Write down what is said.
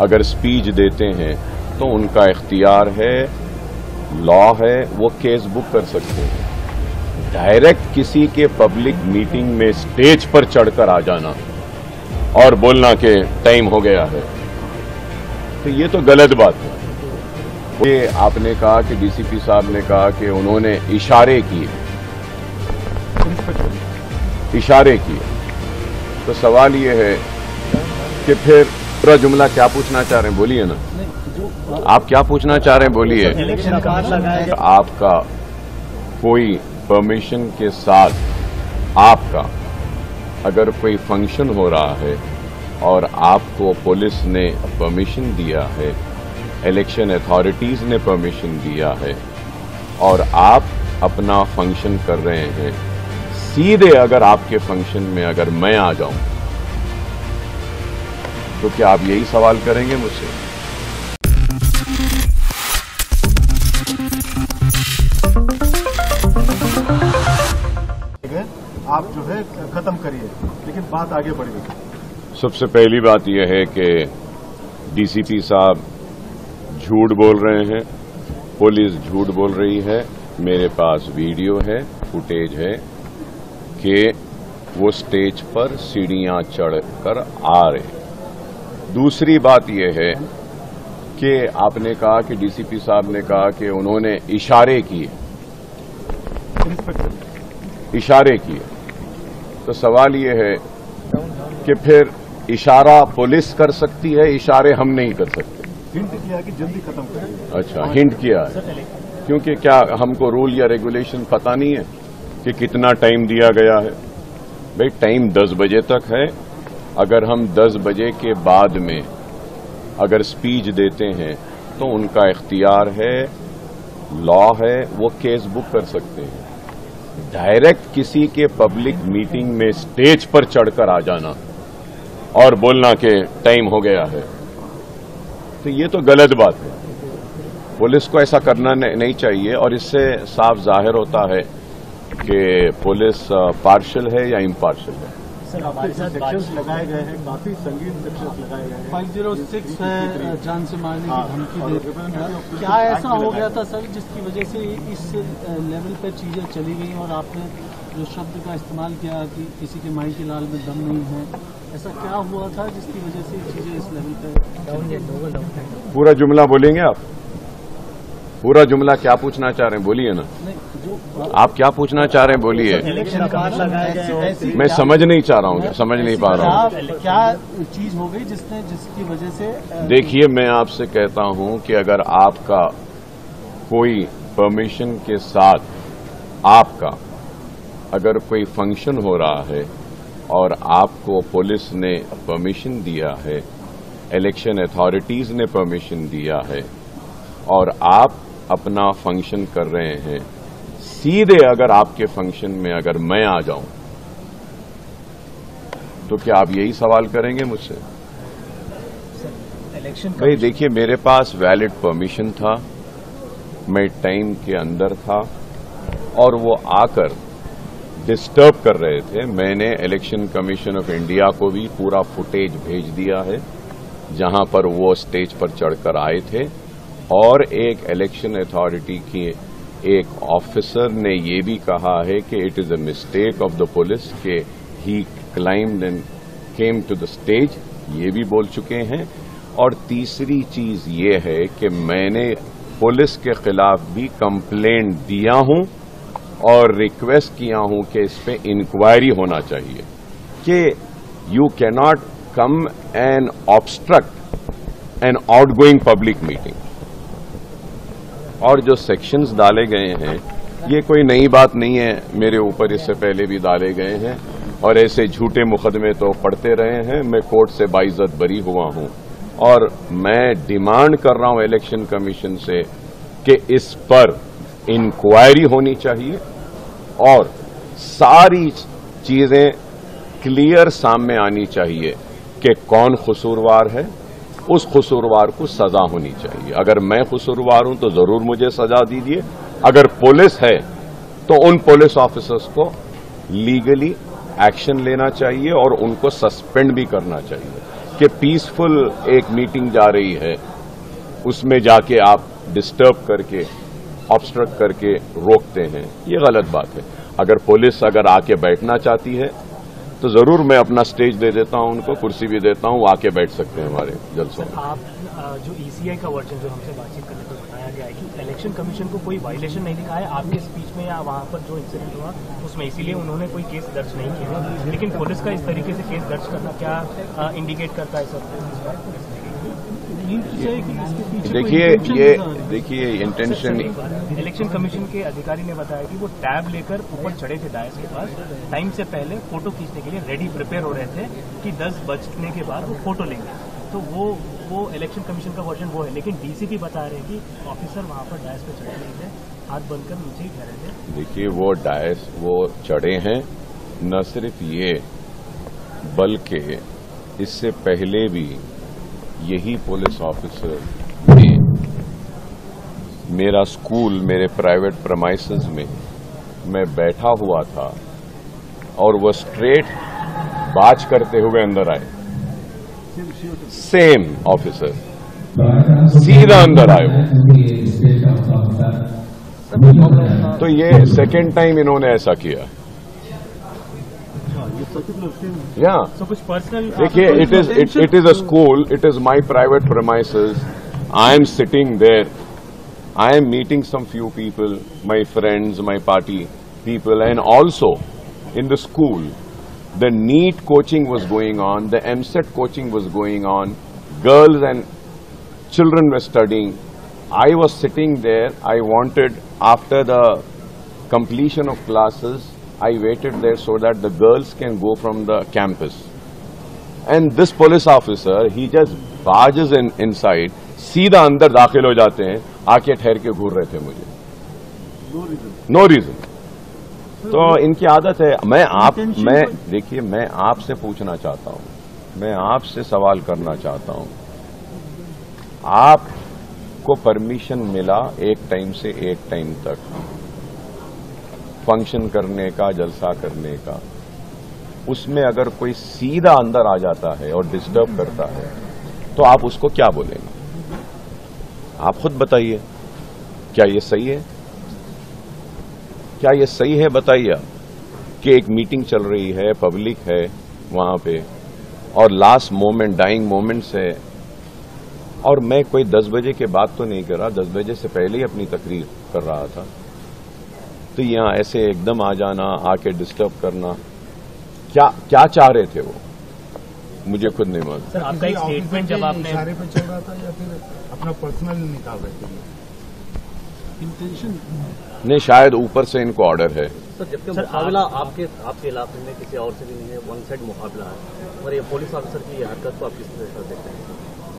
अगर स्पीच देते हैं तो उनका इख्तियार है, लॉ है, वो केस बुक कर सकते हैं। डायरेक्ट किसी के पब्लिक मीटिंग में स्टेज पर चढ़कर आ जाना और बोलना कि टाइम हो गया है, तो ये तो गलत बात है। ये आपने कहा कि डीसीपी साहब ने कहा कि उन्होंने इशारे किए, तो सवाल ये है कि फिर पूरा जुमला क्या पूछना चाह रहे हैं, बोलिए ना। आप क्या पूछना चाह रहे हैं, बोलिए। आपका कोई परमिशन के साथ आपका अगर कोई फंक्शन हो रहा है और आपको पुलिस ने परमिशन दिया है, इलेक्शन अथॉरिटीज ने परमिशन दिया है और आप अपना फंक्शन कर रहे हैं, सीधे अगर आपके फंक्शन में अगर मैं आ जाऊं तो क्या आप यही सवाल करेंगे मुझसे? आप जो है खत्म करिए, लेकिन बात आगे बढ़ेगी। सबसे पहली बात यह है कि डीसीपी साहब झूठ बोल रहे हैं, पुलिस झूठ बोल रही है। मेरे पास वीडियो है, फुटेज है कि वो स्टेज पर सीढ़ियां चढ़कर आ रहे। दूसरी बात यह है कि आपने कहा कि डीसीपी साहब ने कहा कि उन्होंने इशारे किए, तो सवाल यह है कि फिर इशारा पुलिस कर सकती है, इशारे हम नहीं कर सकते। हिंट किया कि जल्दी खत्म करिए। अच्छा, हिंट किया है, क्योंकि क्या हमको रूल या रेगुलेशन पता नहीं है कि कितना टाइम दिया गया है? भाई टाइम 10 बजे तक है। अगर हम 10 बजे के बाद में अगर स्पीच देते हैं तो उनका इख्तियार है, लॉ है, वो केस बुक कर सकते हैं। डायरेक्ट किसी के पब्लिक मीटिंग में स्टेज पर चढ़कर आ जाना और बोलना कि टाइम हो गया है, तो ये तो गलत बात है। पुलिस को ऐसा करना नहीं चाहिए और इससे साफ जाहिर होता है कि पुलिस पार्शियल है या इम्पार्शियल है। सर, हमारे साथ सेक्शंस लगाए गए हैं, काफी संगीन सेक्शंस लगाए गए हैं। 506 है, जान से मारने की धमकी दे। क्या ऐसा हो गया था सर जिसकी वजह से इस लेवल पर चीजें चली गई और आपने जो शब्द का इस्तेमाल किया कि किसी के माई के लाल में दम नहीं है, ऐसा क्या हुआ था जिसकी वजह से चीजें इस लेवल पर? पूरा जुमला बोलेंगे आप? पूरा जुमला क्या पूछना चाह रहे हैं, बोलिए ना। आप क्या पूछना चाह रहे हैं, बोलिए। मैं समझ नहीं चाह रहा हूँ, समझ नहीं पा रहा हूँ। क्या चीज हो गई जिसकी वजह से? देखिए, मैं आपसे कहता हूँ कि अगर आपका कोई परमिशन के साथ आपका अगर कोई फंक्शन हो रहा है और आपको पुलिस ने परमिशन दिया है, इलेक्शन अथॉरिटीज ने परमिशन दिया है और आप अपना फंक्शन कर रहे हैं, सीधे अगर आपके फंक्शन में अगर मैं आ जाऊं तो क्या आप यही सवाल करेंगे मुझसे? भाई देखिए, मेरे पास वैलिड परमिशन था, मैं टाइम के अंदर था और वो आकर डिस्टर्ब कर रहे थे। मैंने इलेक्शन कमीशन ऑफ इंडिया को भी पूरा फुटेज भेज दिया है जहां पर वो स्टेज पर चढ़कर आए थे और एक इलेक्शन अथॉरिटी की एक ऑफिसर ने ये भी कहा है कि it is a mistake of the police के ही climbed and came to the stage, ये भी बोल चुके हैं। और तीसरी चीज ये है कि मैंने पुलिस के खिलाफ भी कंप्लेंट दिया हूं और रिक्वेस्ट किया हूं कि इस पे इंक्वायरी होना चाहिए कि you can not come and obstruct an outgoing public meeting. और जो सेक्शंस डाले गए हैं ये कोई नई बात नहीं है, मेरे ऊपर इससे पहले भी डाले गए हैं और ऐसे झूठे मुकदमे तो पढ़ते रहे हैं। मैं कोर्ट से बाइज्जत बरी हुआ हूं और मैं डिमांड कर रहा हूं इलेक्शन कमीशन से कि इस पर इंक्वायरी होनी चाहिए और सारी चीजें क्लियर सामने आनी चाहिए कि कौन कसूरवार है, उस कसूरवार को सजा होनी चाहिए। अगर मैं कसूरवार हूं तो जरूर मुझे सजा दीजिए, अगर पुलिस है तो उन पुलिस ऑफिसर्स को लीगली एक्शन लेना चाहिए और उनको सस्पेंड भी करना चाहिए। कि पीसफुल एक मीटिंग जा रही है, उसमें जाके आप डिस्टर्ब करके, ऑब्स्ट्रक्ट करके रोकते हैं, ये गलत बात है। अगर पुलिस अगर आके बैठना चाहती है तो जरूर मैं अपना स्टेज दे देता हूं, उनको कुर्सी भी देता हूं, आके बैठ सकते हैं हमारे जलसों में। आप जो ईसीआई का वर्जन जो हमसे बातचीत करने पर बताया गया है कि इलेक्शन कमीशन को कोई वायलेशन नहीं दिखा है आपके स्पीच में या वहां पर जो इंसिडेंट हुआ उसमें, इसीलिए उन्होंने कोई केस दर्ज नहीं किया। लेकिन पुलिस का इस तरीके से केस दर्ज करना क्या इंडिकेट करता है सर? देखिए इंटेंशन। इलेक्शन कमीशन के अधिकारी ने बताया कि वो टैब लेकर ऊपर चढ़े थे डायस के पास, टाइम से पहले फोटो खींचने के लिए रेडी प्रिपेयर हो रहे थे कि 10 बजने के बाद वो फोटो लेंगे। तो वो इलेक्शन कमीशन का वर्जन वो है, लेकिन डीसीपी बता रहे हैं कि ऑफिसर वहां पर डायस पे चढ़े नहीं थे, हाथ बंद कर नीचे ही ठहरे थे। देखिए वो डायस वो चढ़े हैं, न सिर्फ ये बल्कि इससे पहले भी यही पुलिस ऑफिसर थे। मेरा स्कूल मेरे प्राइवेट प्रेमाइसेस में मैं बैठा हुआ था और वो स्ट्रेट बाज करते हुए अंदर आए, सेम ऑफिसर सीधा अंदर आए वो। तो ये सेकेंड टाइम इन्होंने ऐसा किया। या कुछ पर्सनल देखिए, it is a school, it is my private premises. I am sitting there. I am meeting some few people, my friends, my party people, and also in the school, the NEET coaching was going on, the MSET coaching was going on, girls and children were studying. I was sitting there. I wanted, after the completion of classes, I waited there so that the girls can go from the campus. And this police officer, he just barges inside, सीधा अंदर दाखिल हो जाते हैं, आके ठहर के घूर रहे थे मुझे, नो रीजन। तो इनकी आदत है। मैं देखिए, मैं आपसे पूछना चाहता हूं, मैं आपसे सवाल करना चाहता हूं, आपको परमिशन मिला एक टाइम से एक टाइम तक फंक्शन करने का, जलसा करने का, उसमें अगर कोई सीधा अंदर आ जाता है और डिस्टर्ब करता है तो आप उसको क्या बोलेंगे? आप खुद बताइए, क्या ये सही है? क्या ये सही है? बताइए कि एक मीटिंग चल रही है, पब्लिक है वहां पे, और लास्ट मोमेंट, डाइंग मोमेंट्स है, और मैं कोई 10 बजे के बाद तो नहीं कर रहा, 10 बजे से पहले ही अपनी तकरीर कर रहा था। तो यहां ऐसे एकदम आ जाना, आके डिस्टर्ब करना, क्या चाह रहे थे वो, मुझे खुद नहीं मालूम। सर, आपका एक स्टेटमेंट जब आपने इशारे पे चल रहा था या फिर अपना पर्सनल निकाल रहे थे? इंटेंशन नहीं, शायद ऊपर से इनको ऑर्डर है। सर, जबकि मुकाबला आपके इलाके में किसी और से भी नहीं है, वन साइड मुकाबला है, और ये पुलिस ऑफिसर की हरकत को आप किस तरह से देखते हैं?